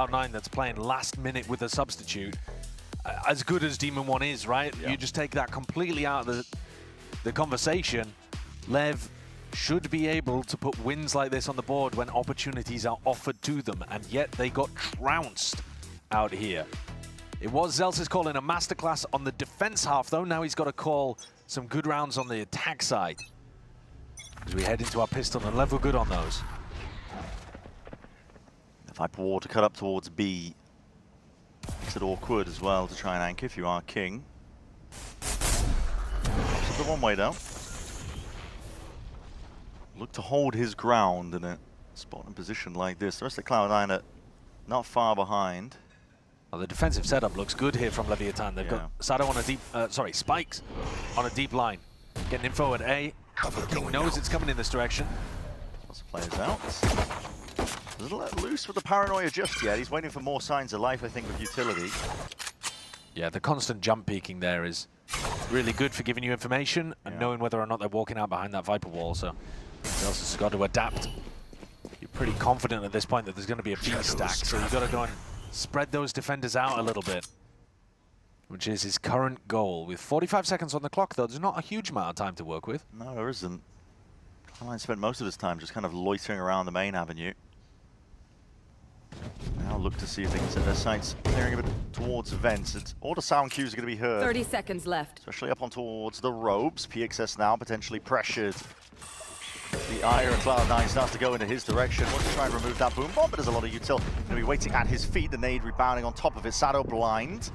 Cloud9 that's playing last minute with a substitute, as good as Demon One is, right? Yeah. You just take that completely out of the conversation. Lev should be able to put wins like this on the board when opportunities are offered to them, and yet they got trounced out here. It was Zelsis calling a masterclass on the defense half, though. Now he's got to call some good rounds on the attack side as we head into our pistol, and Lev were good on those. Viper Ward to cut up towards B. Makes it awkward as well to try and anchor if you are King. Pops the one way down. Look to hold his ground in a spot and position like this. The rest of Cloud9 are not far behind. Well, the defensive setup looks good here from Leviathan. They've got Sado on a deep, Spikes on a deep line. Getting info at A. King knows it's coming in this direction. Lots of players out. Doesn't let loose with the paranoia just yet. He's waiting for more signs of life, I think, with utility. Yeah, the constant jump peeking there is really good for giving you information and knowing whether or not they're walking out behind that Viper wall. So Zelsis has got to adapt. You're pretty confident at this point that there's going to be a B stack, so you've got to go and spread those defenders out a little bit, which is his current goal. With 45 seconds on the clock, though, there's not a huge amount of time to work with. No, there isn't. Cloud9 spent most of his time just kind of loitering around the main avenue. Now look to see if they can set their sights clearing a bit towards vents. All the sound cues are going to be heard. 30 seconds left. Especially up on towards the ropes. PXS now potentially pressured. The ire of Cloud9 starts to go into his direction. Wants to try and remove that boom bomb, but there's a lot of util. Going to be waiting at his feet. The nade rebounding on top of it. Sado blind.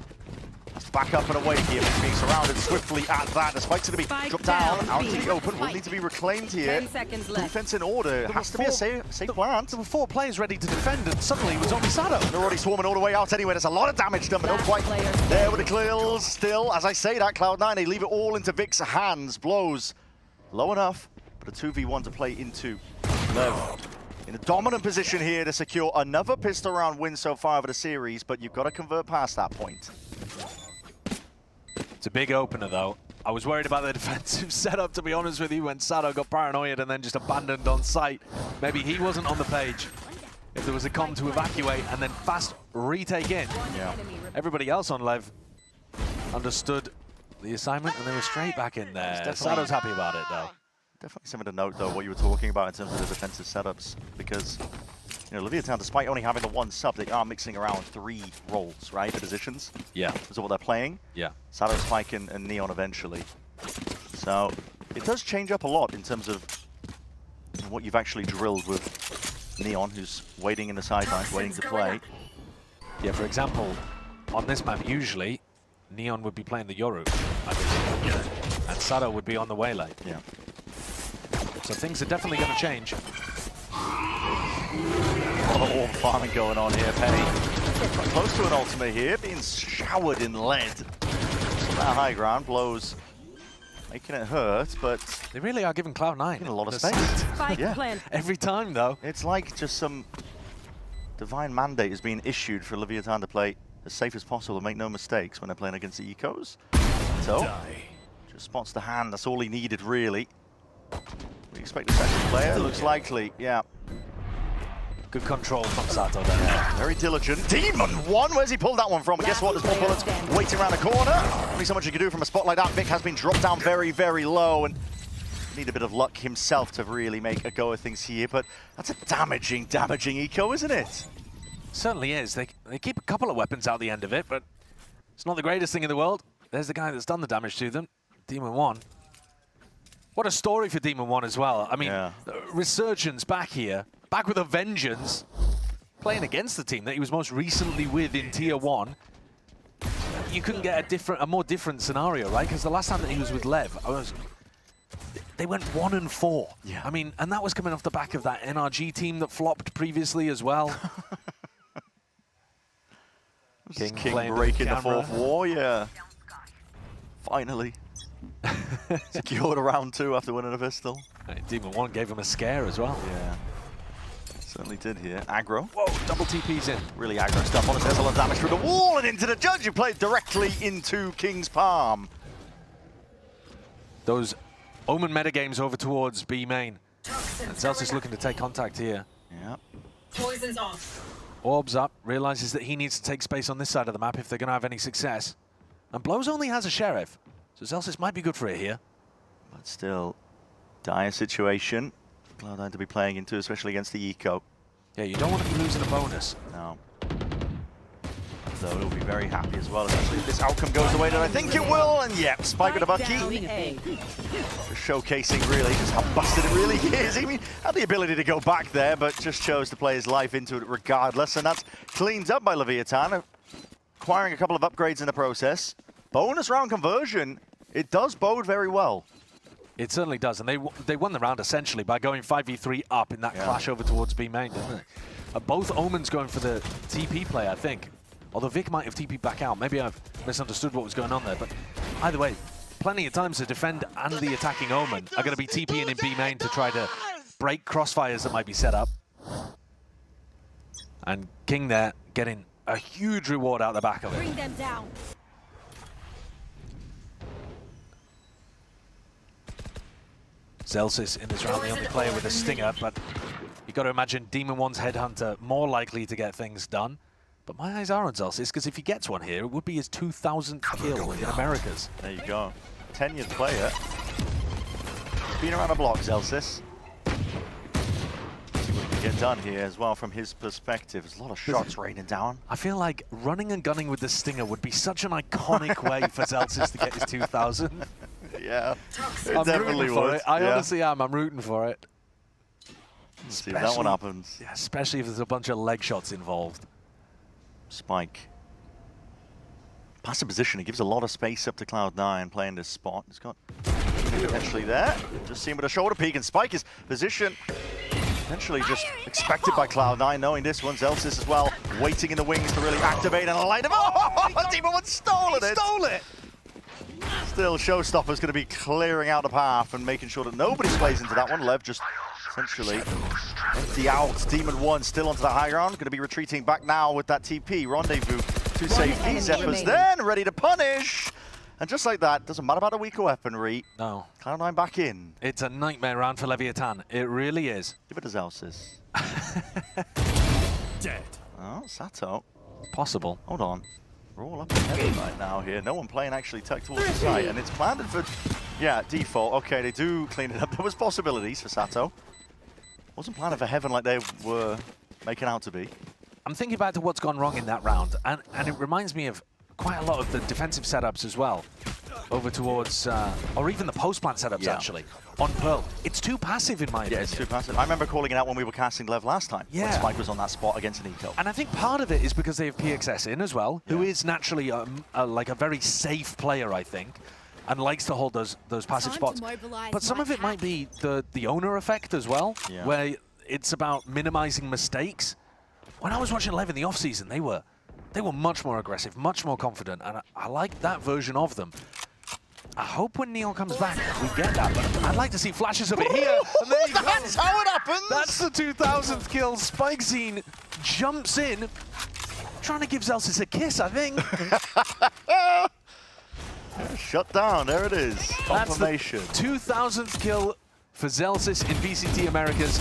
Has to back up and away here. He's being surrounded swiftly at that. The spike's going to be dropped down out to the open. Will need to be reclaimed here. 10 seconds left. Defense in order. Has to be a safe plant. There were 4 players ready to defend, and suddenly it was only Sado. They're already swarming all the way out anyway. There's a lot of damage done, but not quite there with the kills. Still, as I say that, Cloud9, they leave it all into Vic's hands. Blows low enough, but a 2v1 to play into. Lev in a dominant position here to secure another pistol round win so far of the series, but you've got to convert past that point. It's a big opener, though. I was worried about the defensive setup, to be honest with you, when Sado got paranoid and then just abandoned on site. Maybe he wasn't on the page. If there was a com to evacuate and then fast retake in. Yeah. Everybody else on Lev understood the assignment and they were straight back in there. Sado's happy about it, though. Definitely something to note, though, what you were talking about in terms of the defensive setups, because Leviathan, despite only having the one sub, they are mixing around 3 roles, right? The positions. Yeah. Is what they're playing. Yeah. Sado, Spike, and Neon eventually. So it does change up a lot in terms of what you've actually drilled with Neon, who's waiting in the sidelines, waiting to play. Yeah, for example, on this map, usually, Neon would be playing the Yoru, and Sado would be on the Waylay. Yeah. So things are definitely going to change. A lot of orb farming going on here. Penny close to an ultimate here, being showered in lead. That high ground blows, making it hurt, but they really are giving Cloud9 a lot of space. Yeah. Every time, though. It's like just some divine mandate is being issued for Leviathan to play as safe as possible and make no mistakes when they're playing against the ecos. So, just spots the hand. That's all he needed, really. We expect a second player. Looks likely, yeah. Good control from Sato there. Very diligent. Demon One, where's he pulled that one from? But guess what? There's more bullets waiting around the corner. Only so much you can do from a spot like that. Vic has been dropped down very, very low, and need a bit of luck himself to really make a go of things here. But that's a damaging eco, isn't it? Certainly is. They keep a couple of weapons out the end of it, but it's not the greatest thing in the world. There's the guy that's done the damage to them, Demon One. What a story for Demon One as well. I mean, resurgence back here, back with a vengeance, playing against the team that he was most recently with in Tier 1. You couldn't get a more different scenario, right? Because the last time that he was with Lev, they went 1-4. Yeah. I mean, and that was coming off the back of that NRG team that flopped previously as well. King breaking the 4th wall, yeah. Finally. Secured a round 2 after winning a pistol. Demon One gave him a scare as well. Yeah. Certainly did here. Aggro. Whoa, double TP's in. Really aggro stuff. Honestly, there's a lot of damage through the wall and into the judge, who played directly into King's palm. Those Omen metagames over towards B main. And Zelsis looking to take contact here. Yeah. Poison's off. Orbs up, realizes that he needs to take space on this side of the map if they're going to have any success. And Blows only has a Sheriff, so Zellsis might be good for it here. But still, dire situation for Cloud9 to be playing into, especially against the Eco. Yeah, you don't want to be losing a bonus. No. So he'll be very happy as well, especially if this outcome goes the way that I think it will. And yeah, Spike with a Bucky. Just showcasing really just how busted it really is. I mean, had the ability to go back there, but just chose to play his life into it regardless. And that's cleaned up by LEVIATÁN, acquiring a couple of upgrades in the process. Bonus round conversion, it does bode very well. It certainly does, and they won the round essentially by going 5v3 up in that clash over towards B main, didn't they? Both Omens going for the TP play, I think. Although Vic might have TP'd back out. Maybe I've misunderstood what was going on there, but either way, plenty of times the defend and the attacking Omen are going to be TPing in B main to try to break crossfires that might be set up. And King there getting a huge reward out the back of it. Bring them down. Zellsis in this round, the only player with a stinger, but you've got to imagine Demon One's Headhunter more likely to get things done. But my eyes are on Zellsis, because if he gets one here, it would be his 2,000th kill in Americas. There you go. 10th player. Been around the block, Zellsis. See what he can get done here as well from his perspective. There's a lot of shots raining down. I feel like running and gunning with the stinger would be such an iconic way for Zellsis to get his 2,000. Yeah, it I'm definitely rooting for would. it. I honestly am. I'm rooting for it. Let's see if that one happens. Yeah, especially if there's a bunch of leg shots involved. Spike. Passive position, it gives a lot of space up to Cloud9 playing this spot. He's got potentially there. Just seen with a shoulder peek, and Spike is position potentially just expected by Cloud9, knowing this one. Zellsis as well, waiting in the wings to really activate and light him. Oh, Demon One stole it! Stole it! Still, Showstopper's going to be clearing out the path and making sure that nobody plays into that one. Lev just essentially empty out. Demon One still onto the high ground. Going to be retreating back now with that TP. Rendezvous to safety. Zephyr's then ready to punish. And just like that, doesn't matter about the weaker weaponry. No. Cloud9 back in. It's a nightmare round for LEVIATÁN. It really is. Give it to Zellsis. Dead. Oh, Sato. Possible. Hold on. We're all up in heaven right now here. No one playing actually tucked towards the site. And it's planted for, yeah, default. Okay, they do clean it up. There was possibilities for Sato. Wasn't planted for heaven like they were making out to be. I'm thinking back to what's gone wrong in that round, and it reminds me of quite a lot of the defensive setups as well, over towards, or even the post-plant setups actually, on Pearl. It's too passive in my opinion. Yeah, it's too passive. I remember calling it out when we were casting Lev last time, when Spike was on that spot against an Eco. And I think part of it is because they have PXS in as well, who is naturally like a very safe player, I think, and likes to hold those passive spots. But some of it might be the owner effect as well, where it's about minimizing mistakes. When I was watching Lev in the off-season, they were much more aggressive, much more confident, and I like that version of them. I hope when Neon comes back, we get that, but I'd like to see flashes of it here. And there you go. That's how it happens! That's the 2,000th kill. Spikescene jumps in, trying to give Zellsis a kiss, I think. Shut down, there it is. Confirmation. That's the 2,000th kill for Zellsis in VCT Americas.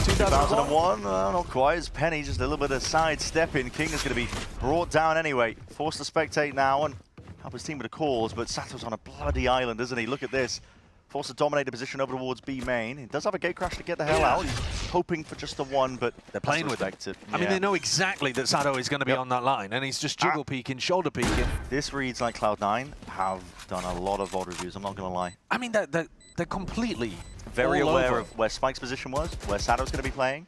2001, not quite as Penny, just a little bit of sidestepping. King is going to be brought down anyway. Forced to spectate now and help his team with the calls, but Sato's on a bloody island, isn't he? Look at this. Forced to dominate the position over towards B main. He does have a gate crash to get the hell out. He's hoping for just the one, but they're playing with it. I mean, they know exactly that Sato is going to be on that line, and he's just jiggle peeking, shoulder peeking. This reads like Cloud9 have done a lot of VOD reviews, I'm not going to lie. I mean, they're completely very aware of where Spike's position was, where Sato's going to be playing,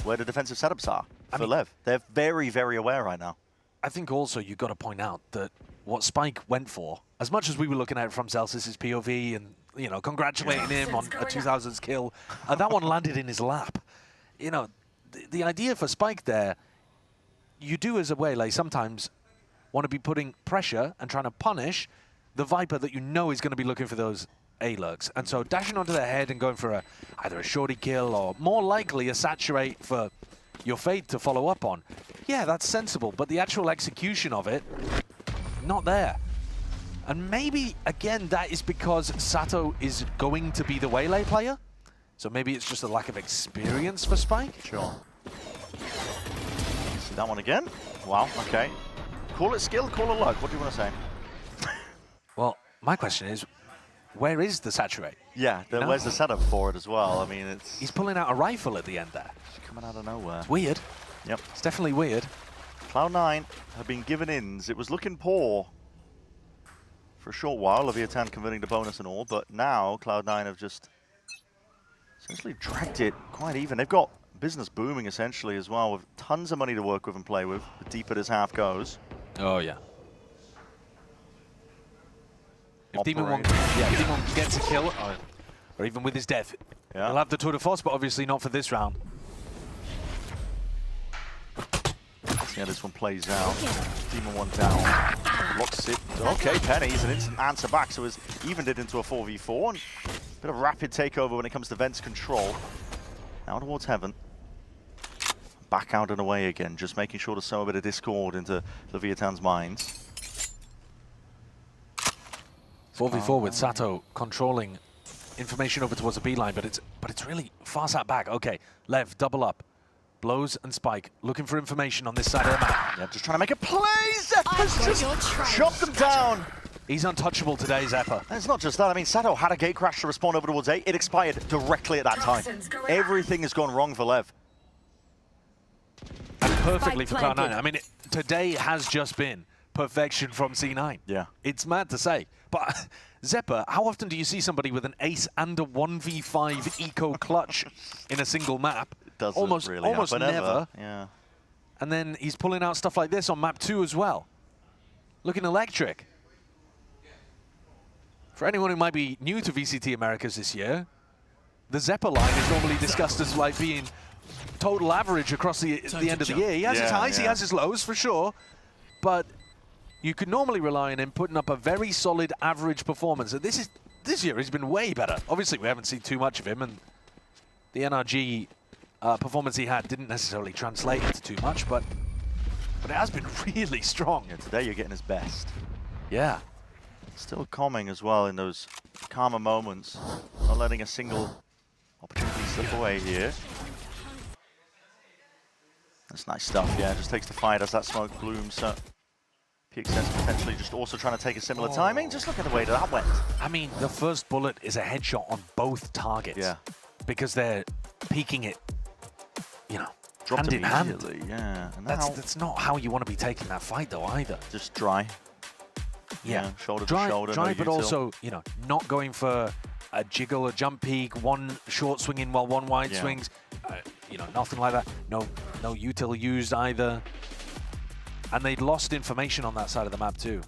where the defensive setups are for Lev. They're very, very aware right now. I think also you've got to point out that what Spike went for, as much as we were looking at it from Zellsis' POV and, you know, congratulating him on a 2000s kill, that one landed in his lap. You know, the idea for Spike there, you do as a Waylay sometimes want to be putting pressure and trying to punish the Viper that you know is going to be looking for those A-lurks. And so dashing onto their head and going for either a shorty kill or more likely a saturate for your Fade to follow up on. Yeah, that's sensible, but the actual execution of it, not there. And maybe, again, that is because Sato is going to be the Waylay player. So maybe it's just a lack of experience for Spike. Sure. See that one again? Wow, okay. Call it skill, call it luck. What do you want to say? Well, my question is, where is the saturate? Yeah, where's the setup for it as well? I mean, it's... He's pulling out a rifle at the end there. It's coming out of nowhere. It's weird. Yep. It's definitely weird. Cloud9 have been given ins. It was looking poor for a short while, LEVIATÁN converting the bonus and all, but now Cloud9 have just essentially dragged it quite even. They've got business booming essentially as well, with tons of money to work with and play with, the deeper this half goes. Oh, yeah. If Demon One gets a kill, or even with his death, he'll have the tour de force, but obviously not for this round. Let's see how this one plays out. Demon One down. Locks it. Okay, Penny's an instant answer back, so it's evened it into a 4v4. And a bit of rapid takeover when it comes to Vent's control. Now towards Heaven. Back out and away again, just making sure to sow a bit of discord into LEVIATÁN's minds. 4v4 with Sato controlling information over towards the B line, but it's really far sat back. Okay, Lev, double up. Blows and Spike looking for information on this side of the map. Yeah, just trying to make a play. Zeppa's just chopped them down. He's untouchable today, Zeppa. And it's not just that. I mean, Sato had a gate crash to respawn over towards A. It expired directly at that time. Everything has gone wrong for Lev. And perfectly for Cloud9. I mean, today has just been perfection from C9. Yeah. It's mad to say. But Zeppa, how often do you see somebody with an ace and a 1v5 eco clutch in a single map? Doesn't really happen never. Ever. Yeah. And then he's pulling out stuff like this on map 2 as well. Looking electric. For anyone who might be new to VCT Americas this year, the Zeppa line is normally discussed as like being total average across the end of the year. He has his highs, he has his lows for sure, but you could normally rely on him putting up a very solid average performance. And this year he's been way better. Obviously we haven't seen too much of him, and the NRG performance he had didn't necessarily translate into too much, but it has been really strong. Yeah, today you're getting his best. Yeah. Still calming as well in those calmer moments. Not letting a single opportunity slip away here. That's nice stuff, yeah. Just takes the fight as that smoke blooms. So PXS potentially just also trying to take a similar timing. Just look at the way that went. I mean, the first bullet is a headshot on both targets. Yeah. Because they're peeking it, you know, Dropped hand in hand. Yeah. And that's not how you want to be taking that fight, though, either. Just dry. Yeah, shoulder to shoulder. Dry, no but also, you know, not going for a jiggle, a jump peek, one short swing in while one wide swings. You know, nothing like that. No util used either. And they'd lost information on that side of the map too.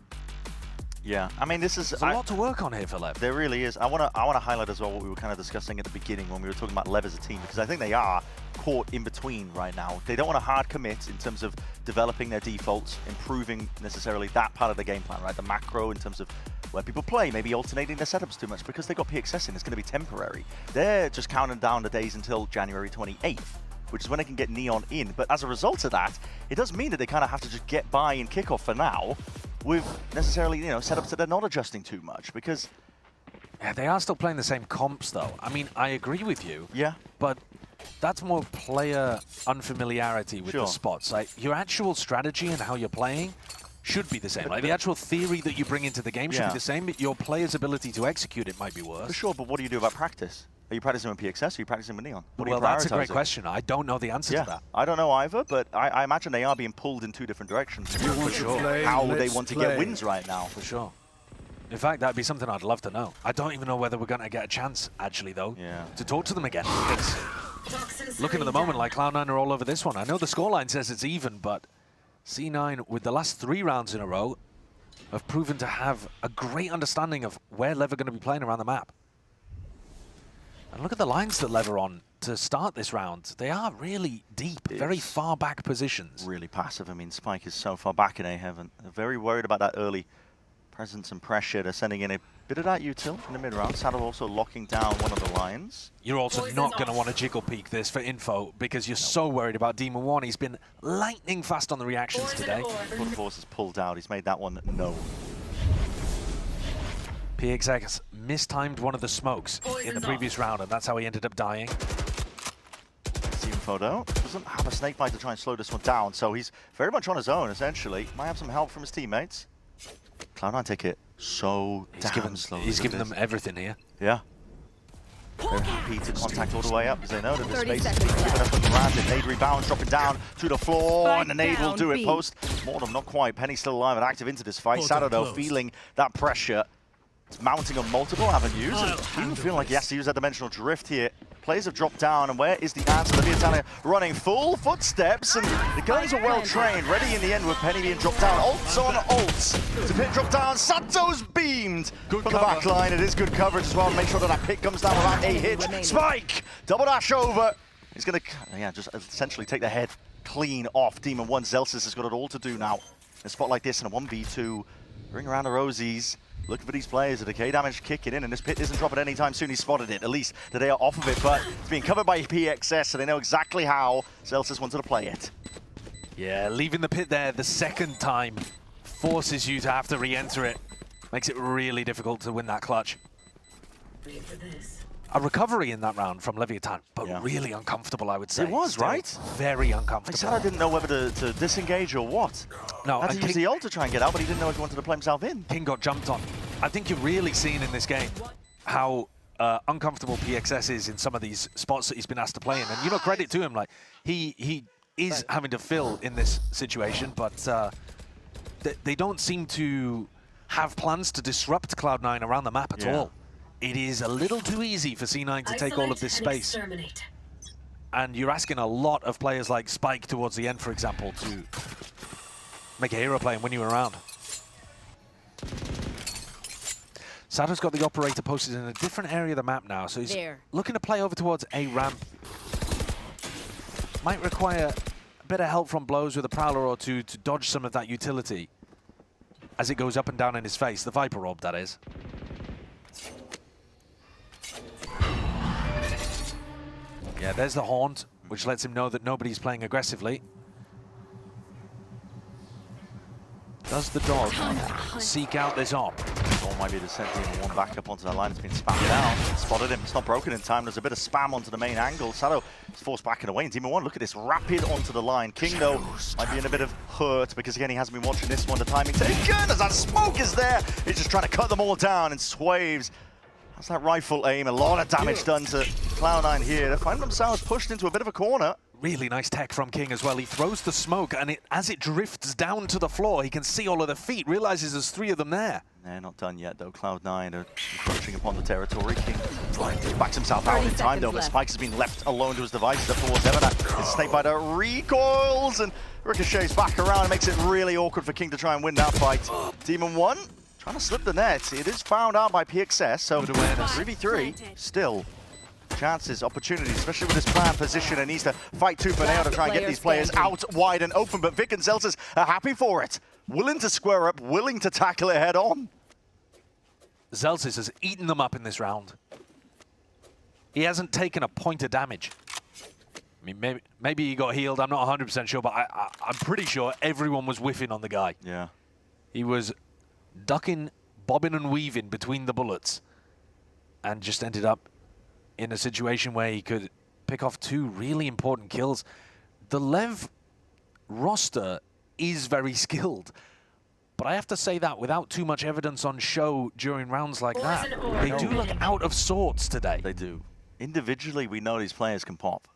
Yeah, I mean, this is There's a lot to work on here for Lev. There really is. I want to highlight as well what we were kind of discussing at the beginning when we were talking about Lev as a team, because I think they are caught in between right now. They don't want to hard commit in terms of developing their defaults, improving necessarily that part of the game plan, right? The macro in terms of where people play, maybe alternating their setups too much because they got PXS in. It's going to be temporary. They're just counting down the days until January 28th, which is when they can get Neon in. But as a result of that, it does mean that they kind of have to just get by in kickoff for now, with necessarily, you know, setups that are not adjusting too much, because... Yeah, they are still playing the same comps, though. I mean, I agree with you. Yeah. But that's more player unfamiliarity with the spots. Like, your actual strategy and how you're playing should be the same. Like, the actual theory that you bring into the game should be the same, but your player's ability to execute it might be worse. For sure, but what do you do about practice? Are you practicing with PXS or are you practicing with Neon? Well, that's a great question. I don't know the answer to that. I don't know either, but I imagine they are being pulled in two different directions. For sure. How they want to get wins right now. For sure. In fact, that'd be something I'd love to know. I don't even know whether we're going to get a chance, actually, though, to talk to them again. Because looking at the moment, like Cloud9 are all over this one. I know the scoreline says it's even, but C9, with the last 3 rounds in a row, have proven to have a great understanding of where Lev are going to be playing around the map. And look at the lines that Lev are on to start this round. They are really deep, very far back positions. Really passive. I mean, Spike is so far back in A-Heaven. They're very worried about that early presence and pressure. They're sending in a bit of that util in the mid-round. Saddle also locking down one of the lines. You're also not going to want to jiggle peek this for info because you're so worried about Demon One. He's been lightning fast on the reactions today. Tour de force has pulled out. He's made that one no. PXS mistimed one of the smokes in the previous round, and that's how he ended up dying. Team Photo doesn't have a snakebite to try and slow this one down, so he's very much on his own, essentially. Might have some help from his teammates. Cloud9 take it so damn slowly. He's giving them everything here. Yeah. They're happy to contact all the way up because they know that this space is being given up and granted. Nade rebounds, dropping down to the floor, and the nade will do it. Post mortem, not quite. Penny's still alive and active into this fight. Sado, though, feeling that pressure. It's mounting on multiple avenues, and even feeling like he has to use that dimensional drift here. Players have dropped down, and where is the answer? LEVIATÁN running full footsteps, and the guns are well trained. Ready in the end with Penny being dropped down. Ults on ults. To pick drop down. Sato's beamed from the back line. It is good coverage as well. Make sure that that pick comes down without a hit. Spike! Double dash over. He's going to just essentially take the head clean off Demon 1. Zelsis has got it all to do now. In a spot like this in a 1v2. Ring around the rosies. Looking for these players, the decay damage kicking in, and this pit isn't dropping anytime soon. He spotted it, at least that they are off of it, but it's being covered by PXS, so they know exactly how Zelsis wanted to play it. Yeah, leaving the pit there the second time forces you to have to re-enter it. Makes it really difficult to win that clutch. A recovery in that round from LEVIATÁN, but really uncomfortable, I would say. It was, right? Very uncomfortable. I said I didn't know whether to disengage or what. No, had to use the ult to try and get out, but he didn't know if he wanted to play himself in. King got jumped on. I think you've really seen in this game how uncomfortable PXS is in some of these spots that he's been asked to play in. And, you know, credit to him, like, he is having to fill in this situation, but they don't seem to have plans to disrupt Cloud9 around the map at all. It is a little too easy for C9 to take all of this space. And you're asking a lot of players like Spike towards the end, for example, to make a hero play and win you around. Sado's got the operator posted in a different area of the map now, so he's looking to play over towards a ramp. Might require a bit of help from blows with a prowler or two to dodge some of that utility as it goes up and down in his face. The Viper Orb, that is. Yeah, there's the haunt, which lets him know that nobody's playing aggressively. Does the dog seek out this op? Or might be the Sentinel one back up onto that line. It's been spammed down. Spotted him. It's not broken in time. There's a bit of spam onto the main angle. Sado is forced back and away. And Demon 1, look at this. Rapid onto the line. King, though, might be in a bit of hurt because, again, he hasn't been watching this one. The timing taken as that smoke is there. He's just trying to cut them all down and swaves. That's that rifle aim. A lot of damage done to Cloud9 here. They find themselves pushed into a bit of a corner. Really nice tech from King as well. He throws the smoke, and as it drifts down to the floor, he can see all of the feet, realizes there's 3 of them there. They're not done yet, though. Cloud9 are encroaching upon the territory. King backs himself out in time, though, but Spikes has been left alone to his devices up towards Evan. His snakebite recoils, and ricochets back around. It makes it really awkward for King to try and win that fight. Demon 1 trying to slip the net. It is found out by PXS, so 3v3 still. Chances, opportunities, especially with this planned position, and needs to fight tooth and nail to try and get these players out wide and open, but Vic and Zelsis are happy for it. Willing to square up, willing to tackle it head on. Zelsis has eaten them up in this round. He hasn't taken a point of damage. I mean, maybe he got healed, I'm not 100% sure, but I'm pretty sure everyone was whiffing on the guy. Yeah. He was ducking, bobbing and weaving between the bullets, and just ended up in a situation where he could pick off 2 really important kills. The Lev roster is very skilled, but I have to say that without too much evidence on show during rounds like that, they do look out of sorts today. They do. Individually, we know these players can pop.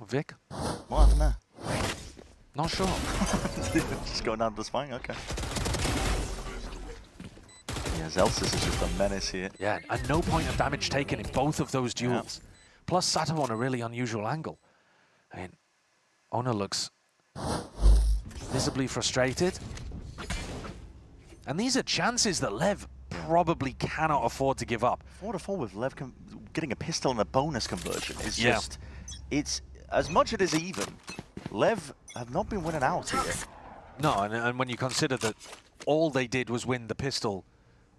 Vic? What happened there? Not sure. Just going down to the spine? Okay. Yeah, Zelsis is just a menace here. Yeah, and no point of damage taken in both of those duels. Plus Sato on a really unusual angle. I mean, Ona looks visibly frustrated. And these are chances that Lev probably cannot afford to give up. 4-4 with Lev getting a pistol and a bonus conversion is just... It's as much it is even. Lev have not been winning out here. No, and when you consider that all they did was win the pistol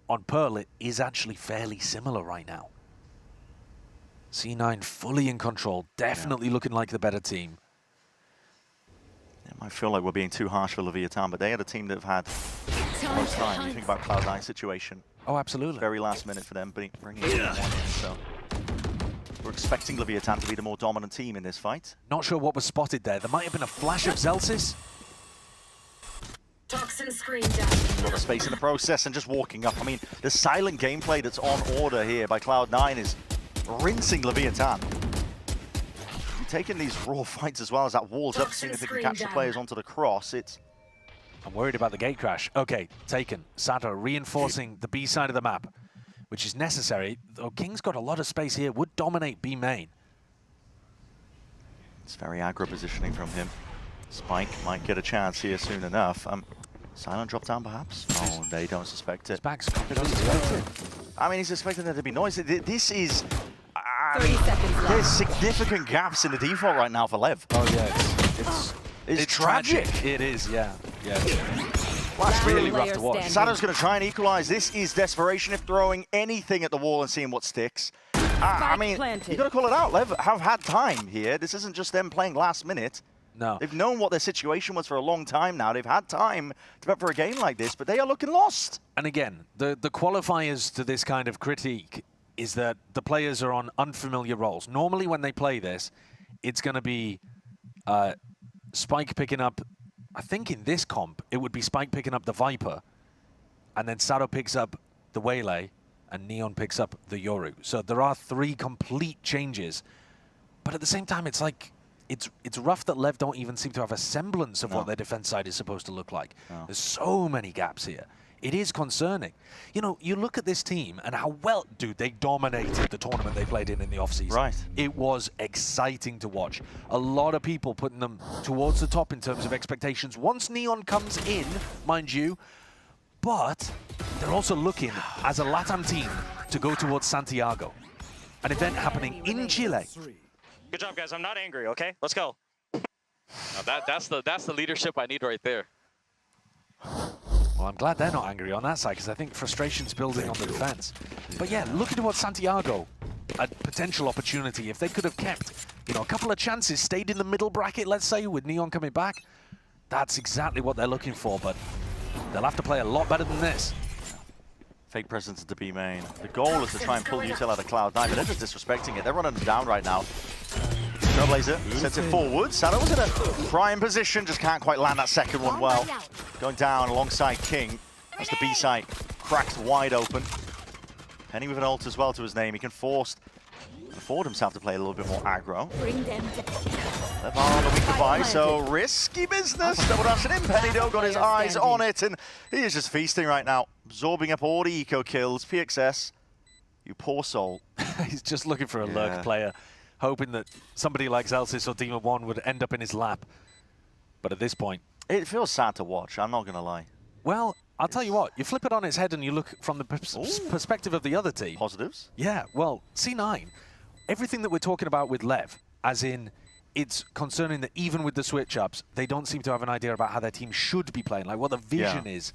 on Pearl, it is actually fairly similar right now. C9 fully in control, definitely looking like the better team. It might feel like we're being too harsh for LEVIATÁN, but they are a team that have had most time. You think about Cloud9's situation. Oh, absolutely. Very last minute for them, bringing one in, so... We're expecting LEVIATÁN to be the more dominant team in this fight. Not sure what was spotted there. There might have been a flash of Zelsis. Toxin screen down. A lot of space in the process and just walking up. I mean, the silent gameplay that's on order here by Cloud9 is rinsing LEVIATÁN. Taking these raw fights as well as that walls up, seeing if they can catch the players onto the cross. I'm worried about the gate crash. Okay, taken. Sato reinforcing the B side of the map, which is necessary. Though King's got a lot of space here, would dominate B main. It's very aggro positioning from him. Spike might get a chance here soon enough. Silent drop down perhaps? Oh, they don't suspect it. Spax doesn't suspect it. I mean, he's expecting there to be noise. This is... 30 seconds left. There's significant gaps in the default right now for Lev. Oh yeah, it's tragic. It is, yeah. Well, that's really rough to watch. Sato's going to try and equalize. This is desperation if throwing anything at the wall and seeing what sticks. I mean, you got to call it out. Lev have had time here. This isn't just them playing last minute. No. They've known what their situation was for a long time now. They've had time to prep for a game like this, but they are looking lost. And again, the qualifiers to this kind of critique is that the players are on unfamiliar roles. Normally when they play this, it's going to be Spike picking up, I think in this comp, it would be Spike picking up the Viper, and then Sato picks up the Waylay, and Neon picks up the Yoru. So there are 3 complete changes. But at the same time, it's like, it's rough that Lev don't even seem to have a semblance of what their defense side is supposed to look like. There's so many gaps here. It is concerning. You know, you look at this team and how well, dude, they dominated the tournament they played in the offseason. Right. It was exciting to watch. A lot of people putting them towards the top in terms of expectations. Once Neon comes in, mind you, but they're also looking, as a LATAM team, to go towards Santiago. An event happening in Chile. Good job, guys. I'm not angry, okay? Let's go. That's the leadership I need right there. Well, I'm glad they're not angry on that side, because I think frustration's building on the defense. But yeah, looking towards Santiago, a potential opportunity. If they could have kept, you know, a couple of chances, stayed in the middle bracket, let's say, with Neon coming back, that's exactly what they're looking for, but they'll have to play a lot better than this. Fake presence at the B main. The goal is to try and pull util out of Cloud9, but they're just disrespecting it. They're running them down right now. Trailblazer sets it forward. Sato's in a prime position, just can't quite land that second one well. Going down alongside King. That's the B site, cracked wide open. Penny with an ult as well to his name. He can afford himself to play a little bit more aggro. Levar on the weak goodbye, so risky business. Double dashing in. Penny though got his eyes on it, and he is just feasting right now, absorbing up all the eco kills. PXS, you poor soul. He's just looking for a lurk player, hoping that somebody like Zelsis or Demon One would end up in his lap. But at this point, it feels sad to watch, I'm not going to lie. Well, I'll tell you what, you flip it on its head and you look from the perspective of the other team. Positives? Yeah, well, C9, everything that we're talking about with Lev, as in it's concerning that even with the switch-ups, they don't seem to have an idea about how their team should be playing, like what the vision is.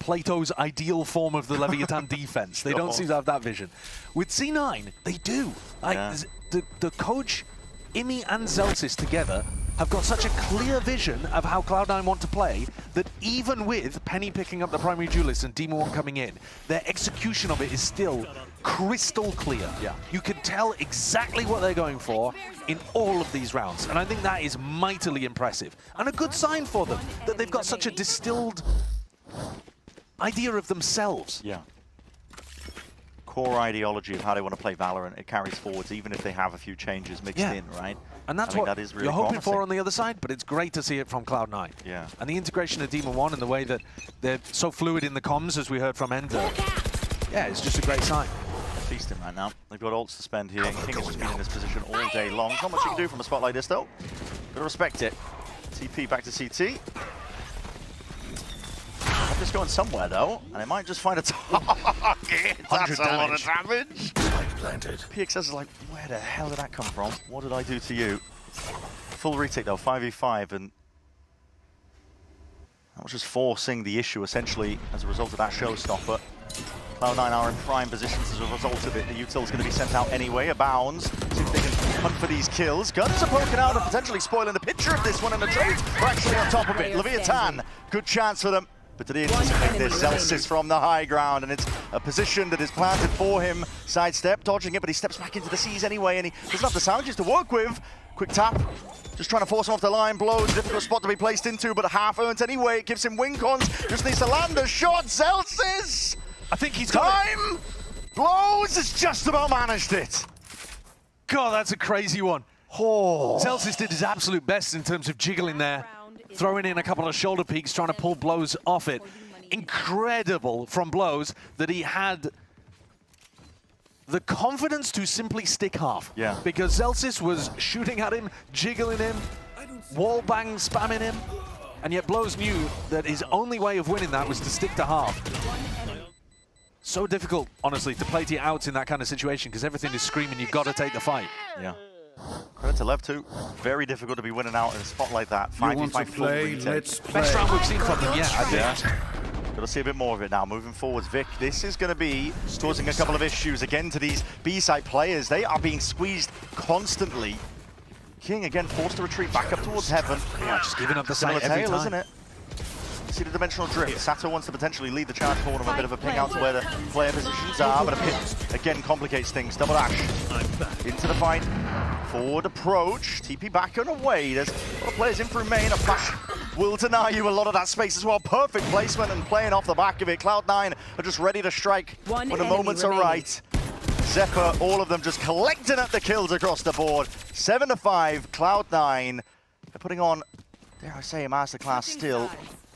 Plato's ideal form of the LEVIATÁN defense. They don't seem to have that vision. With C9, they do. Like the coach, Imi and Zelsis together have got such a clear vision of how Cloud9 want to play that even with Penny picking up the primary duelist and Demon One coming in, their execution of it is still crystal clear. Yeah. You can tell exactly what they're going for in all of these rounds. And I think that is mightily impressive. And a good sign for them that they've got such a distilled idea of themselves. Yeah. Core ideology of how they want to play Valorant, it carries forwards even if they have a few changes mixed in, right? And that's what you're hoping for on the other side, but it's great to see it from Cloud9. Yeah. And the integration of Demon One and the way that they're so fluid in the comms, as we heard from Ender. Yeah, it's just a great sign. They're feasting right now. They've got ults to spend here. King has just been in this position all day long. Not much you can do from a spot like this, though. Gotta respect it. TP back to CT. I'm just going somewhere, though, and it might just find a target. That's a lot of damage. PXS is like, where the hell did that come from? What did I do to you? Full retake, though, 5v5, and that was just forcing the issue, essentially, as a result of that showstopper. Cloud9 are in prime positions as a result of it. The util's going to be sent out anyway. Abounds. See if they can hunt for these kills. Guns are poking out and potentially spoiling the picture of this one, and the trades are actually on top of it. LEVIATÁN, good chance for them. But did he anticipate this? Zelsis from the high ground, and it's a position that is planted for him. Sidestep, dodging it, but he steps back into the seas anyway, and he doesn't have the sandwiches to work with. Quick tap, just trying to force him off the line. Blows, difficult spot to be placed into, but half earned anyway. It gives him win cons, just needs to land a shot. Zelsis! I think he's got time! Blows has just about managed it. God, that's a crazy one. Oh. Zelsis did his absolute best in terms of jiggling there, throwing in a couple of shoulder peeks, trying to pull Blows off it. Incredible from Blows that he had the confidence to simply stick half. Yeah. Because Zelsis was shooting at him, jiggling him, wall bang spamming him, and yet Blows knew that his only way of winning that was to stick to half. So difficult, honestly, to play to your outs in that kind of situation because everything is screaming, you've got to take the fight. Yeah. Credit to Lev too. Very difficult to be winning out in a spot like that. 5v5 full retake. Best round we've seen from them yet, I think. Got to see a bit more of it now. Moving forwards, Vic. This is going to be causing a couple of issues again to these B-side players. They are being squeezed constantly. King again forced to retreat back up towards heaven. Yeah, just giving up the Similar site every tail, time. isn't it? See the dimensional drift. Sato wants to potentially lead the charge forward on a bit of a ping out to where the player positions are, but a pit again complicates things. Double dash into the fight. Forward approach. TP back and away. There's a lot of players in through main. A flash will deny you a lot of that space as well. Perfect placement and playing off the back of it. Cloud9 are just ready to strike when the moments are right. Zephyr, all of them just collecting up the kills across the board. 7-5, Cloud9. They're putting on, dare I say, a masterclass still.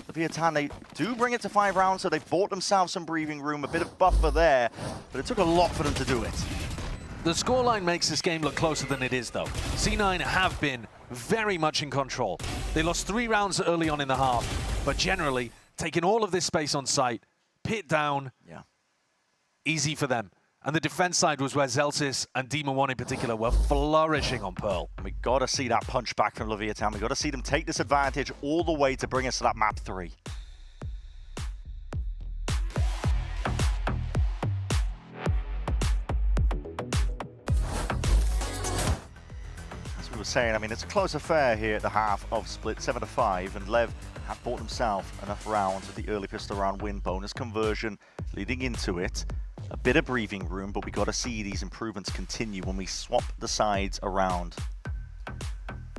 LEVIATÁN, they do bring it to 5 rounds, so they've bought themselves some breathing room, a bit of buffer there, but it took a lot for them to do it. The scoreline makes this game look closer than it is, though. C9 have been very much in control. They lost 3 rounds early on in the half, but generally, taking all of this space on site, pit down, easy for them. And the defense side was where Zelsis and Demon One in particular were flourishing on Pearl. And we got to see that punch back from LEVIATÁN. We got to see them take this advantage all the way to bring us to that map 3. As we were saying, I mean, it's a close affair here at the half of split 7-5, and Lev have bought themselves enough rounds with the early pistol round win bonus conversion leading into it. A bit of breathing room, but we got to see these improvements continue when we swap the sides around.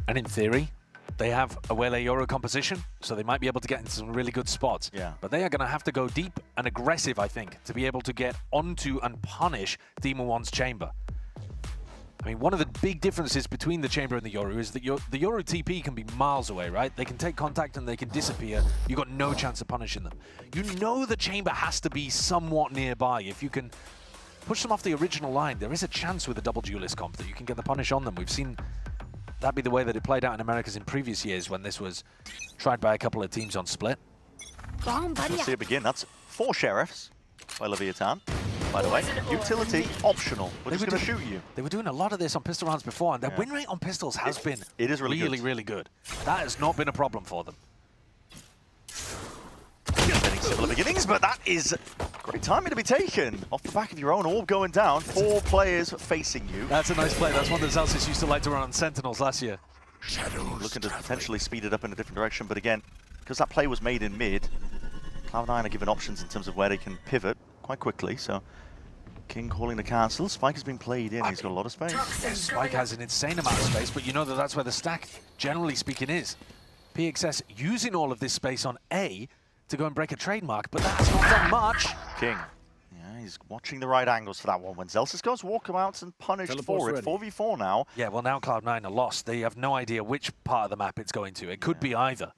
And in theory, they have a Wele Yoru composition, so they might be able to get into some really good spots. Yeah. But they are going to have to go deep and aggressive, I think, to be able to get onto and punish Demon One's chamber. I mean, one of the big differences between the chamber and the Yoru is that the Yoru TP can be miles away, right? They can take contact and they can disappear. You've got no chance of punishing them. You know the chamber has to be somewhat nearby. If you can push them off the original line, there is a chance with a double duelist comp that you can get the punish on them. We've seen that be the way that it played out in Americas in previous years when this was tried by a couple of teams on split. Let's see it begin. That's 4 sheriffs by LEVIATÁN. By the way, utility optional. We're just going to shoot you. They were doing a lot of this on pistol rounds before, and their win rate on pistols has been really good. That has not been a problem for them. Getting similar beginnings, but that is great timing to be taken. Off the back of your own orb going down, 4 players facing you. That's a nice play. That's one that Zelsis used to like to run on Sentinels last year. Looking to potentially speed it up in a different direction, but again, because that play was made in mid, Cloud9 are given options in terms of where they can pivot quite quickly, so King calling the cancel. Spike has been played in. He's got a lot of space. Spike has an insane amount of space, but you know that that's where the stack, generally speaking, is. PXS using all of this space on A to go and break a trademark, but that's not done much. King, yeah, he's watching the right angles for that one. When Zelsis goes walkabouts and punished for it. 4v4 now. Yeah, well, now Cloud9 are lost. They have no idea which part of the map it's going to. It could be either.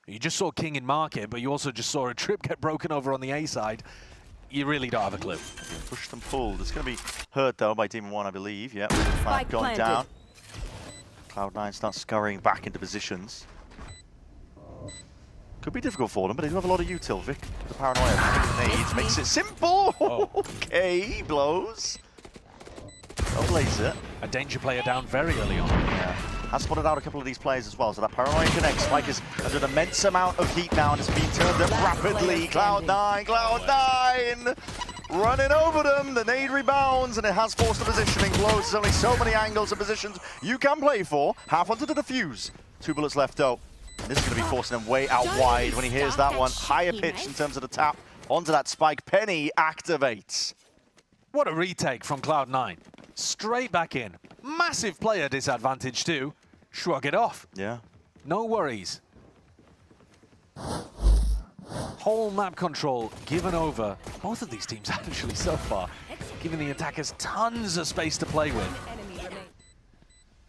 You just saw King in market, but you also just saw a trip get broken over on the A side. You really don't have a clue. Pushed and pulled. It's going to be hurt, though, by Demon One, I believe. Yep, Spike going down. Cloud9 starts scurrying back into positions. Could be difficult for them, but they do have a lot of util. Vic, the paranoia nades makes it simple. Okay, blows. Oh, laser. A danger player down very early on. Yeah. Has spotted out a couple of these players as well, so that paranoia connects. Spike is under an immense amount of heat now and is being turned up rapidly. Cloud9, Cloud9! Running over them, the nade rebounds, and it has forced the positioning. Blows, there's only so many angles and positions you can play for. Half onto the defuse. 2 bullets left, though. This is going to be forcing him way out wide when he hears that one. Higher pitch in terms of the tap onto that spike. Penny activates. What a retake from Cloud9. Straight back in. Massive player disadvantage too. Shrug it off. Yeah. No worries. Whole map control given over. Both of these teams actually so far, giving the attackers tons of space to play with.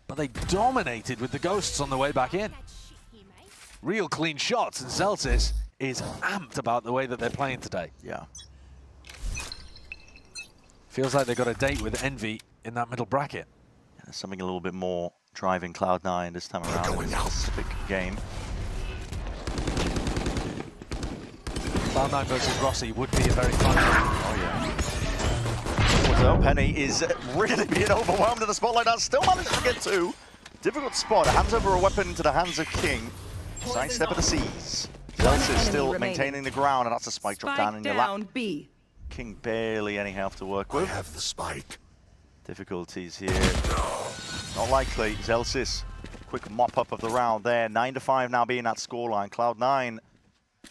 But they dominated with the ghosts on the way back in. Real clean shots, and Zelsis is amped about the way that they're playing today. Yeah. Feels like they got a date with Envy in that middle bracket. There's something a little bit more driving Cloud9 this time around in this specific game. Cloud9 versus Rossi would be a very fun game. Oh, yeah. So Penny is really being overwhelmed in the spotlight. Now still manages to get two. Difficult spot. Hands over a weapon into the hands of King. Sidestep of the seas. Zelsis still maintaining the ground, and that's a spike drop down in your lap. B. King barely any health to work with. I have the spike. Difficulties here. Not likely. Zelsis, quick mop up of the round there. 9-5 now being that scoreline. Cloud9,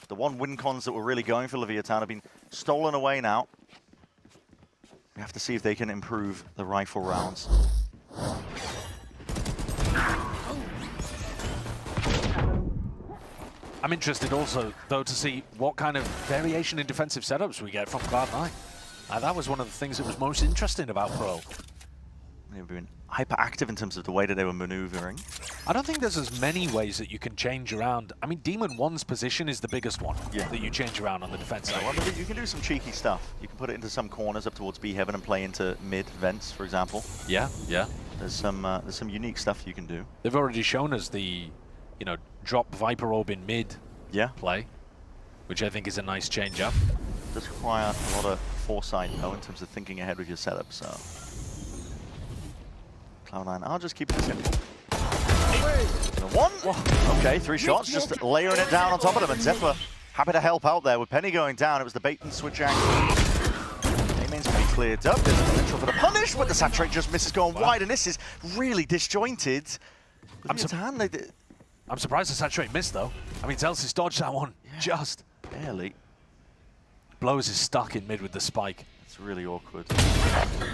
the one win cons that were really going for LEVIATÁN have been stolen away now. We have to see if they can improve the rifle rounds. I'm interested also, though, to see what kind of variation in defensive setups we get from Cloud9. That was one of the things that was most interesting about Pro. They've been hyperactive in terms of the way that they were maneuvering. I don't think there's as many ways that you can change around. I mean, Demon 1's position is the biggest one that you change around on the defense side. Well, you can do some cheeky stuff. You can put it into some corners up towards B heaven and play into mid vents, for example. Yeah, yeah. There's some unique stuff you can do. They've already shown us the, you know, drop Viper Orb in mid play, which I think is a nice change up. Does require a lot of foresight, though, in terms of thinking ahead with your setup, so. Cloud9, I'll just keep it simple. One. Okay, 3 shots, just layering it down on top of them, and Zephyr happy to help out there. With Penny going down, it was the bait and switch angle. A-main's going to be cleared up. There's a potential for the punish, but the saturate just misses going wide, and this is really disjointed. I'm surprised the saturate missed, though. I mean, Zelsis dodged that one, just. Barely. Blows is stuck in mid with the spike. It's really awkward,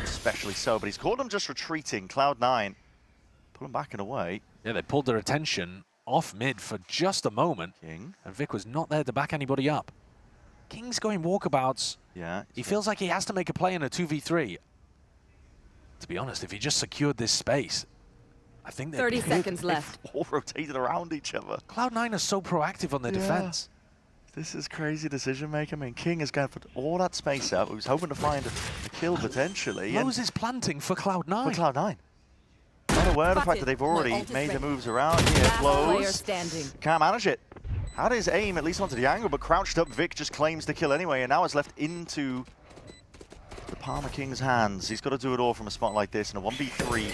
especially so, but he's caught them just retreating. Cloud9 pulling back and away. Yeah, they pulled their attention off mid for just a moment. King. And Vic was not there to back anybody up. King's going walkabouts. Yeah. He feels like he has to make a play in a 2v3. To be honest, if he just secured this space, I think they're 30 seconds left. All rotated around each other. Cloud9 is so proactive on their defense. This is crazy decision making. I mean, King is going to put all that space out. He was hoping to find a kill potentially. Lowe's is planting for Cloud9. For Cloud9. Not aware of the fact that they've already made the moves around here. Lowe's can't manage it. Had his aim at least onto the angle, but crouched up Vic just claims the kill anyway, and now it's left into the palm of King's hands. He's got to do it all from a spot like this, and a 1v3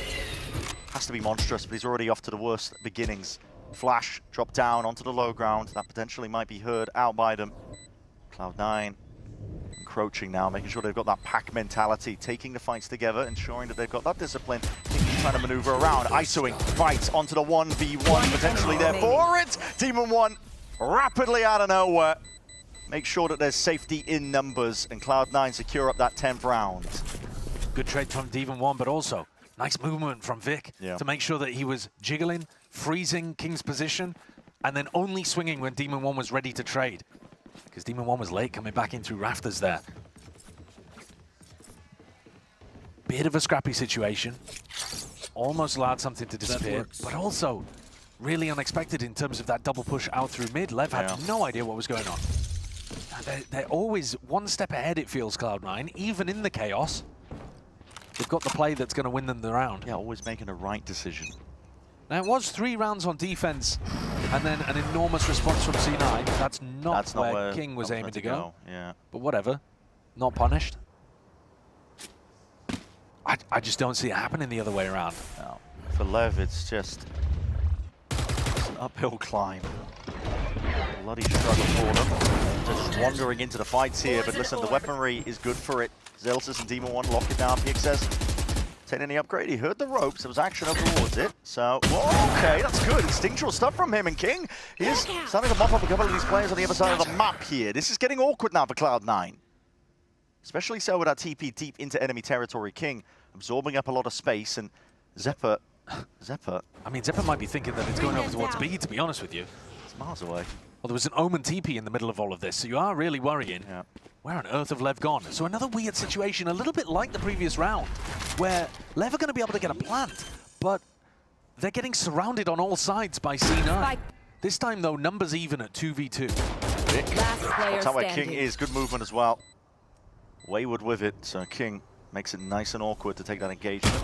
has to be monstrous, but he's already off to the worst beginnings. Flash, drop down onto the low ground. That potentially might be heard out by them. Cloud9 encroaching now, making sure they've got that pack mentality, taking the fights together, ensuring that they've got that discipline. King's trying to maneuver around, ISOing, fights onto the 1v1, potentially there for it. Demon 1 rapidly out of nowhere. Make sure that there's safety in numbers, and Cloud9 secure up that 10th round. Good trade from Demon 1, but also nice movement from Vic to make sure that he was jiggling, freezing King's position, and then only swinging when Demon 1 was ready to trade. Because Demon 1 was late coming back in through rafters there. Bit of a scrappy situation. Almost allowed something to disappear, but also really unexpected in terms of that double push out through mid. Lev had no idea what was going on. They're always one step ahead, it feels, Cloud9, even in the chaos. They've got the play that's going to win them the round. Yeah, always making the right decision. Now, it was 3 rounds on defense, and then an enormous response from C9. That's not where King was aiming to go. Yeah. But whatever. Not punished. I just don't see it happening the other way around. No. For Lev, it's just an uphill climb. Bloody struggle for them. Just wandering into the fights here, but listen, the weaponry is good for it. Zelsis and Demon 1 lock it down. PXS obtaining the upgrade. He heard the ropes. There was action over towards it. So, whoa, okay, that's good. Instinctual stuff from him. And King is starting to mop up a couple of these players on the other side of the map here. This is getting awkward now for Cloud9. Especially so with that TP deep into enemy territory. King absorbing up a lot of space. And Zephyr. I mean, Zephyr might be thinking that it's going over towards B, to be honest with you. It's miles away. Well, there was an Omen TP in the middle of all of this, so you are really worrying. Yeah. Where on earth have Lev gone? So another weird situation, a little bit like the previous round, where Lev are going to be able to get a plant, but they're getting surrounded on all sides by C9. This time, though, numbers even at 2v2. Last player That's how where standing. King is. Good movement as well. Wayward with it, so King makes it nice and awkward to take that engagement.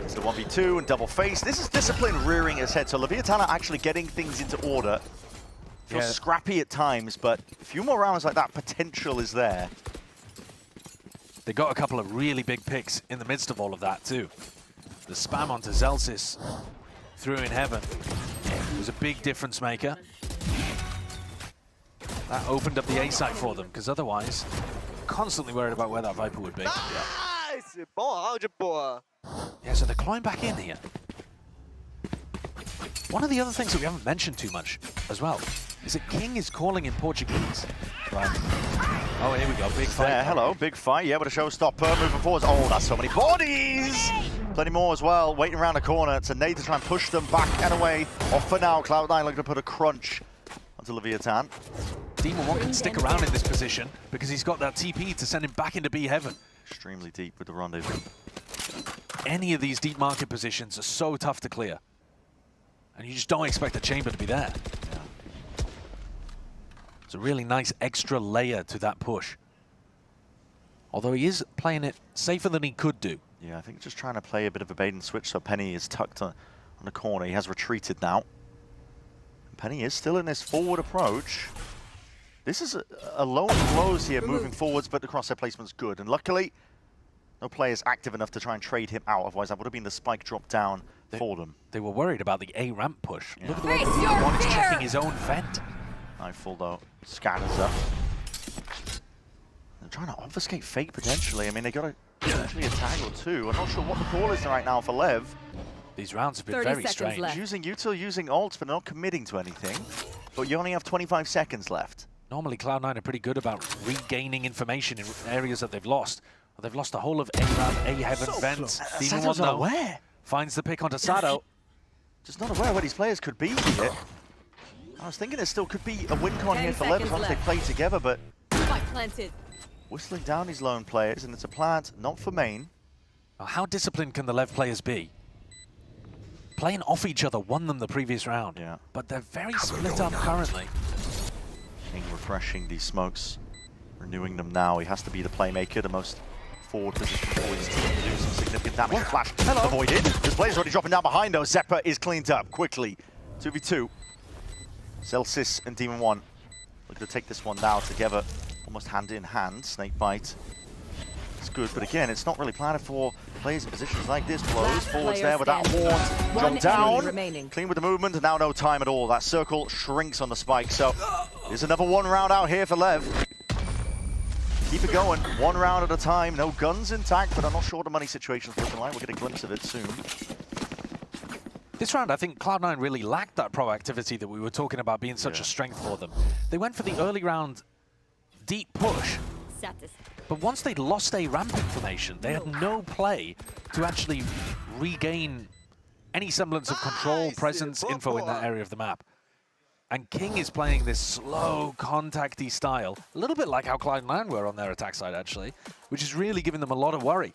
It's the 1v2 and double face. This is discipline rearing its head, so LEVIATÁN are actually getting things into order. Feels scrappy at times, but a few more rounds like that, potential is there. They got a couple of really big picks in the midst of all of that, too. The spam onto Zelsis through in heaven was a big difference maker. That opened up the A site for them, because otherwise, constantly worried about where that Viper would be. Yeah, so they're clawing back in here. One of the other things that we haven't mentioned too much as well is that King is calling in Portuguese. Right. Oh, here we go. Big fight. Yeah, hello, big fight. Yeah, but a showstopper moving forwards. Oh, that's so many bodies! Plenty more as well, waiting around the corner. It's a nade to try and push them back and away. Off for now, Cloud9 looking to put a crunch onto LEVIATÁN. Demon 1 can stick around in this position because he's got that TP to send him back into B heaven. Extremely deep with the rendezvous. Any of these deep market positions are so tough to clear. And you just don't expect the chamber to be there. Yeah. It's a really nice extra layer to that push. Although he is playing it safer than he could do. Yeah, I think just trying to play a bit of a bait and switch so Penny is tucked on the corner. He has retreated now. And Penny is still in this forward approach. This is a lone close here moving forwards, but the crosshair placement's good. And luckily, no players active enough to try and trade him out. Otherwise, that would have been the spike drop down for them. They were worried about the A ramp push. Yeah. Look at the way Demon 1 is checking his own vent. Nightfall, though, scatters up. They're trying to obfuscate Fake, potentially. I mean, they got a potentially a tag or two. I'm not sure what the call is right now for Lev. These rounds have been 30 very seconds strange. left. Using util, using ults, but not committing to anything. But you only have 25 seconds left. Normally, Cloud9 are pretty good about regaining information in areas that they've lost. Well, they've lost the whole of A ramp, A heaven, vents. Demon 1 not though aware. finds the pick onto Sado. Just not aware where these players could be here. I was thinking there still could be a win con 10 here for Lev seconds once they left. play together, but Spike planted. whistling down these lone players, and it's a plant, not for main. Now, how disciplined can the Lev players be? Playing off each other won them the previous round. Yeah. But they're very split up currently. King refreshing these smokes, renewing them now. He has to be the playmaker, the most forward position for his team to do some significant damage. Flash avoided. This player's already dropping down behind though. Zephyr is cleaned up quickly. 2v2. Zelsis and Demon 1 looking to take this one now together, almost hand in hand. Snake bite. It's good, but again, it's not really planned for players in positions like this. Blows Last forwards player there with that standing. horn. One Jump down. enemy remaining. Clean with the movement, and now no time at all. That circle shrinks on the spike, so there's another one round out here for Lev. Keep it going, one round at a time. No guns intact, but I'm not sure the money situation's looking like. We'll get a glimpse of it soon. This round, I think Cloud9 really lacked that proactivity that we were talking about being such a strength for them. They went for the early round deep push, but once they'd lost a ramp information, they had no play to actually regain any semblance of control, presence, info in that area of the map. And King is playing this slow, contacty style, a little bit like how Cloud9 were on their attack side, actually, which is really giving them a lot of worry.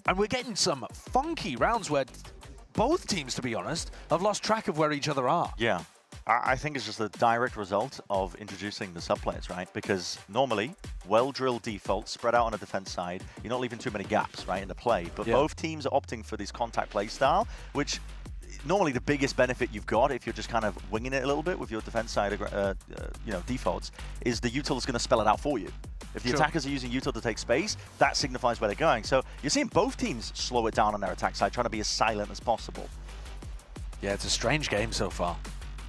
And we're getting some funky rounds where both teams, to be honest, have lost track of where each other are. Yeah, I think it's just a direct result of introducing the sub-players, right? Because normally, well-drilled defaults spread out on the defense side, you're not leaving too many gaps, right, in the play. But both teams are opting for this contact play style, which normally the biggest benefit you've got if you're just kind of winging it a little bit with your defense side, defaults, is the util is going to spell it out for you. If the attackers are using util to take space, that signifies where they're going. So you're seeing both teams slow it down on their attack side, trying to be as silent as possible. Yeah, it's a strange game so far.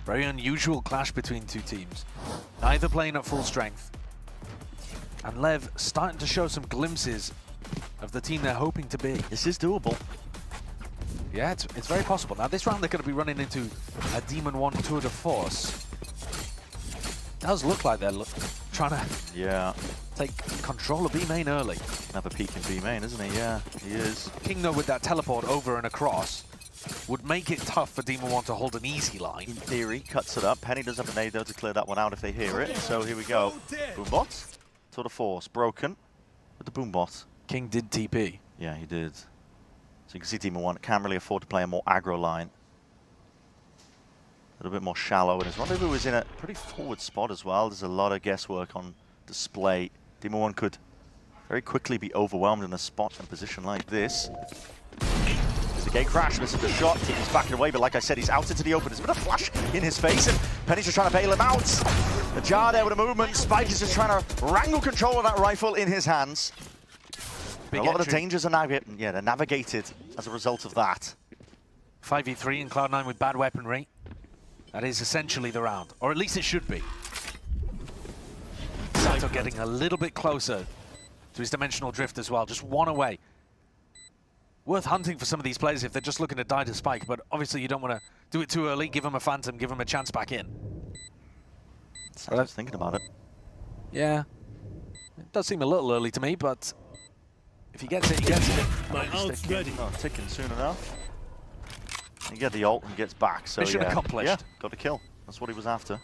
Very unusual clash between two teams. Neither playing at full strength. And Lev starting to show some glimpses of the team they're hoping to be. This is doable. Yeah, it's very possible. Now, this round they're going to be running into a Demon 1 tour de force. Does look like they're trying to take control of B main early. Another peek in B main, isn't he? Yeah, he is. King, though, with that teleport over and across, would make it tough for Demon 1 to hold an easy line. In theory, cuts it up. Penny does have a nade, though, to clear that one out if they hear it. So here we go. Boombot. Tour de force. Broken with the Boombot. King did TP. Yeah, he did. So you can see Demon 1 can really afford to play a more aggro line. A little bit more shallow. And his rendezvous is in a pretty forward spot as well. There's a lot of guesswork on display. Demon 1 could very quickly be overwhelmed in a spot and position like this. There's a gate crash, misses the shot, he's backing away, but like I said, he's out into the open. There's been a flash in his face, and Penny's just trying to bail him out. The jar there with a movement. Spike is just trying to wrangle control of that rifle in his hands. A lot of the dangers are they're navigated as a result of that. 5v3 in Cloud9 with bad weaponry. That is essentially the round, or at least it should be. Sato getting a little bit closer to his dimensional drift as well, just one away. Worth hunting for some of these players if they're just looking to die to Spike, but obviously you don't want to do it too early, give them a phantom, give them a chance back in. I was thinking about it. Yeah, it does seem a little early to me, but if he gets it, he gets it. My ult's ready. Oh, ticking soon enough. You get the ult and gets back, so Mission accomplished. Yeah, got a kill. That's what he was after.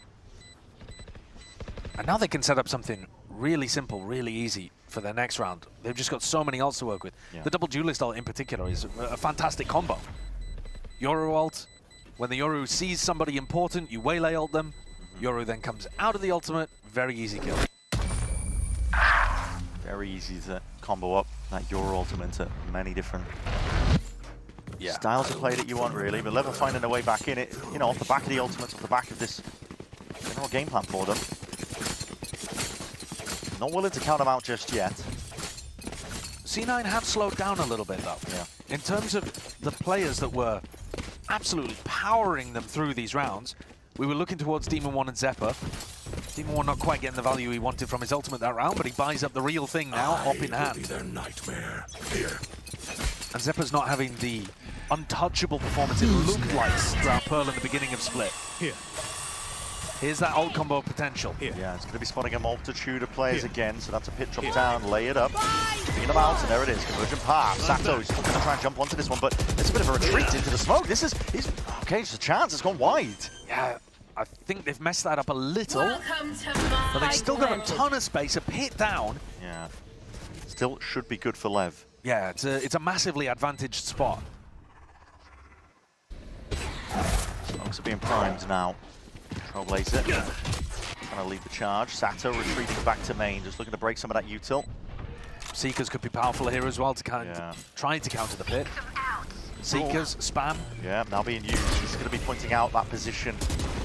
And now they can set up something really simple, really easy for their next round. They've just got so many ults to work with. Yeah. The double duelist ult in particular is a fantastic combo. Yoru ult, when the Yoru sees somebody important, you waylay ult them. Yoru then comes out of the ultimate, very easy kill. Very easy to combo up that Yoru ultimate to many different styles of play that you want, really. But Lev finding their way back in it, you know, off the back of the ultimates, off the back of this general game plan for them. Not willing to count them out just yet. C9 have slowed down a little bit, though. Yeah. In terms of the players that were absolutely powering them through these rounds, we were looking towards Demon 1 and Zephyr. Demon 1 not quite getting the value he wanted from his ultimate that round, but he buys up the real thing now, up in hand. Their nightmare. Here. And Zephyr's not having the untouchable performance it looked like throughout Pearl in the beginning of Split. Here. Here's that ult combo potential. Here. Yeah, it's going to be spotting a multitude of players again, so that's a pit drop down, lay it up, bring them out, and there it is, convergent path. Sato's going to try and jump onto this one, but it's a bit of a retreat into the smoke. He's okay, it's a chance, it's gone wide. Yeah, I think they've messed that up a little, but they've still got a ton of space, a pit down. Yeah, still should be good for Lev. Yeah, it's a massively advantaged spot. Smokes are being primed now. Trailblazer trying to lead the charge. Sato retreating back to main, just looking to break some of that util. Seekers could be powerful here as well to kind of try to counter the pit. Seekers, spam. Yeah, now being used. He's going to be pointing out that position.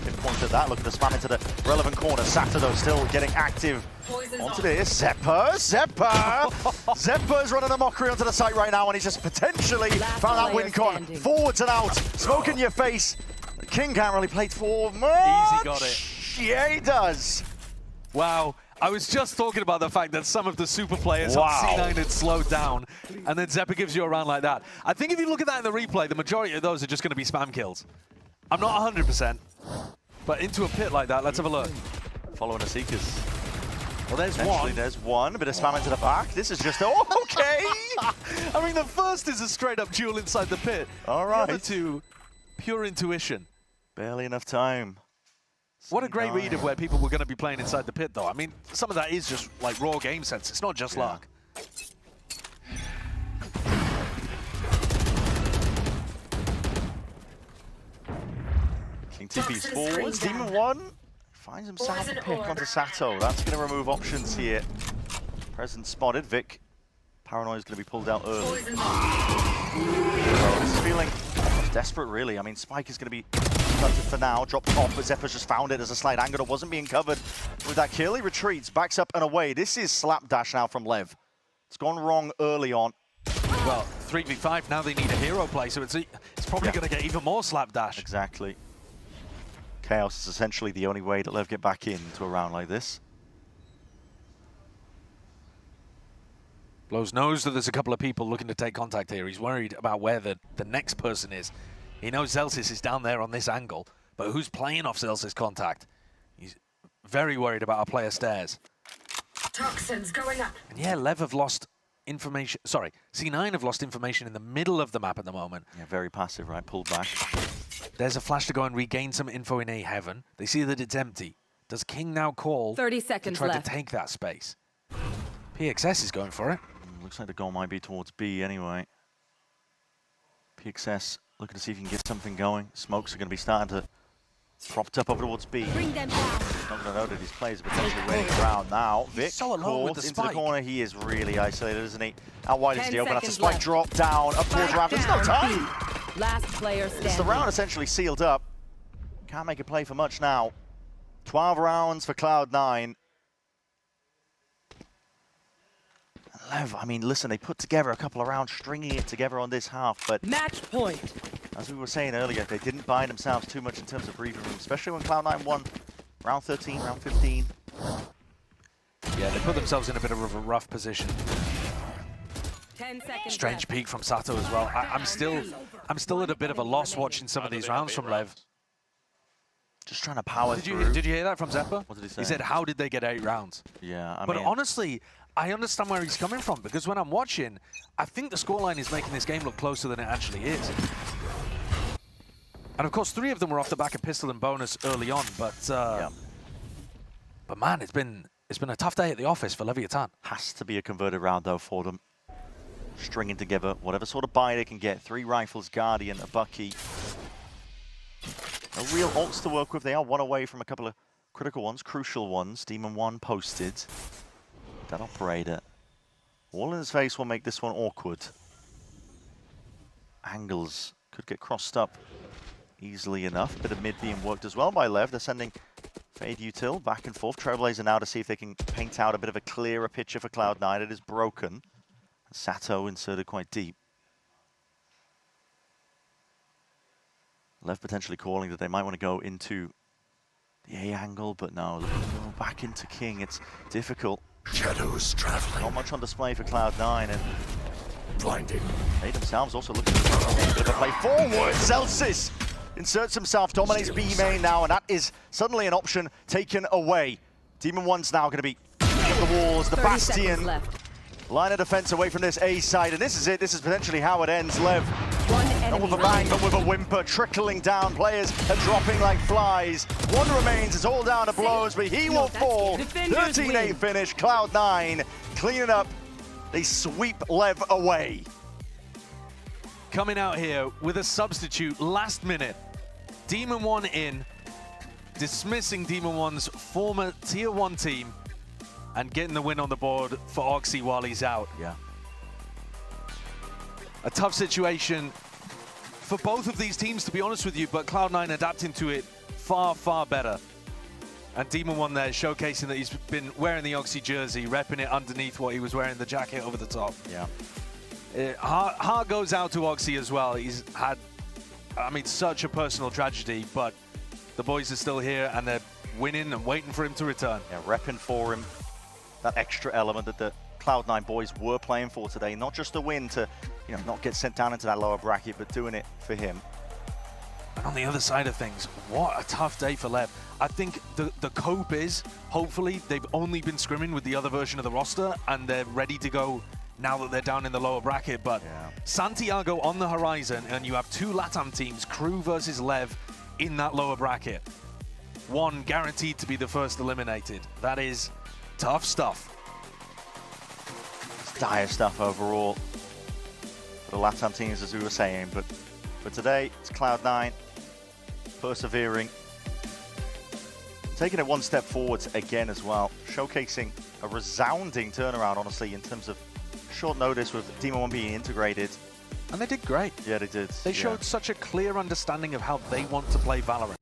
Pinpointed that, looking to spam into the relevant corner. Sato, though, still getting active onto this. Zephyr! Zephyr's running a mockery onto the site right now, and he's just potentially found that win con. Forwards and out, smoke in your face. The King can't really play for much. Easy got it. Yeah, he does. Wow. I was just talking about the fact that some of the super players on C9 had slowed down, and then Zephyr gives you a round like that. I think if you look at that in the replay, the majority of those are just going to be spam kills. I'm not 100%, but into a pit like that, let's have a look. Following the Seekers. Well, there's one. There's one, a bit of spam into the back. This is just, okay. I mean, the first is a straight-up duel inside the pit. All right. The other two, pure intuition. Barely enough time. What a great read of where people were going to be playing inside the pit, though. I mean, some of that is just like raw game sense. It's not just luck. King TP's forwards. Demon 1 finds himself a pick onto Sato. That's going to remove options here. Present spotted. Vic. Paranoia is going to be pulled out early. This is feeling desperate, really. I mean, Spike is going to be touched for now. Dropped off, but Zephyr's just found it as a slight angle that wasn't being covered with that kill. He retreats, backs up and away. This is slapdash now from Lev. It's gone wrong early on. Well, 3v5, now they need a hero play, so it's probably going to get even more slapdash. Exactly. Chaos is essentially the only way that Lev get back into a round like this. Blows knows that there's a couple of people looking to take contact here. He's worried about where the next person is. He knows Zelsis is down there on this angle, but who's playing off Zelsis contact? He's very worried about our player stairs. Toxins going up. And yeah, Lev have lost information. Sorry, C9 have lost information in the middle of the map at the moment. Yeah, very passive, right? Pulled back. There's a flash to go and regain some info in A heaven. They see that it's empty. Does King now call 30 seconds to try left. to take that space? PXS is going for it. Looks like the goal might be towards B anyway. PXS looking to see if he can get something going. Smokes are going to be starting to propped up over towards B. Bring them down. Not going to know that his players are potentially waiting around now. Vic, so alone with the into the spike. corner. He is really isolated, isn't he? Out wide is 10 the open. That's a seconds spike left. drop down up towards Spike Ramp. There's no down, time. B. Last player standing. It's the round essentially sealed up. Can't make a play for much now. 12 rounds for Cloud9. Lev, I mean, listen, they put together a couple of rounds, stringing it together on this half, but Match point. as we were saying earlier, they didn't buy themselves too much in terms of breathing room, especially when Cloud9 won round 13, round 15. Yeah, they put themselves in a bit of a rough position. 10 seconds Strange left. peek from Sato as well. I'm still at a bit of a loss watching some of these rounds from Lev. Just trying to power Did through. you hear that from Zeppa? What did he say? He said, how did they get 8 rounds? Yeah, I But mean, honestly, I understand where he's coming from, because when I'm watching, I think the scoreline is making this game look closer than it actually is. And of course, 3 of them were off the back of pistol and bonus early on, but man, it's been a tough day at the office for LEVIATÁN. has to be a converted round though for them. Stringing together whatever sort of buy they can get. 3 rifles, Guardian, a Bucky. No real ults to work with. They are 1 away from a couple of critical ones, crucial ones. Demon 1 posted. That operator. All in his face will make this one awkward. Angles could get crossed up easily enough. A bit of mid being worked as well by Lev. They're sending Fade Util back and forth. Trailblazer now to see if they can paint out a bit of a clearer picture for Cloud9. It is broken. Sato inserted quite deep. Lev potentially calling that they might want to go into the A angle, but no, looking to go back into King. It's difficult. Shadows traveling. Not much on display for Cloud9, and Blinding. they themselves also looking for a bit of a play forward. Celsius inserts himself, dominates B main now, and that is suddenly an option taken away. Demon 1's now going to be at the walls, the 30 seconds Bastion. left. Line of defense away from this A side, and this is it. This is potentially how it ends. Lev, One not enemy with a bang, but with a whimper, trickling down. Players are dropping like flies. 1 remains. It's all down to blows, but he will fall. Defenders 13-8 win. finish. Cloud9 clean it up. They sweep Lev away. Coming out here with a substitute last minute. Demon 1 in, dismissing Demon 1's former Tier 1 team and getting the win on the board for Oxy while he's out. Yeah. A tough situation for both of these teams, to be honest with you, but Cloud9 adapting to it far, far better. And Demon 1 there showcasing that he's been wearing the Oxy jersey, repping it underneath what he was wearing, the jacket over the top. Yeah. Heart goes out to Oxy as well. He's had, I mean, such a personal tragedy, but the boys are still here and they're winning and waiting for him to return. Yeah, repping for him. That extra element that the Cloud9 boys were playing for today. Not just a win to, not get sent down into that lower bracket, but doing it for him. And on the other side of things, what a tough day for Lev. I think the cope is, hopefully, they've only been scrimming with the other version of the roster and they're ready to go now that they're down in the lower bracket. But Yeah. Santiago on the horizon, and you have 2 LATAM teams, Crew versus Lev, in that lower bracket. 1 guaranteed to be the first eliminated. That is tough stuff. It's dire stuff overall for the LATAM teams, as we were saying. But for today, it's Cloud9 persevering. Taking it 1 step forwards again as well. Showcasing a resounding turnaround, honestly, in terms of short notice with Demon 1 being integrated. And they did great. Yeah, they did. They showed such a clear understanding of how they want to play Valorant.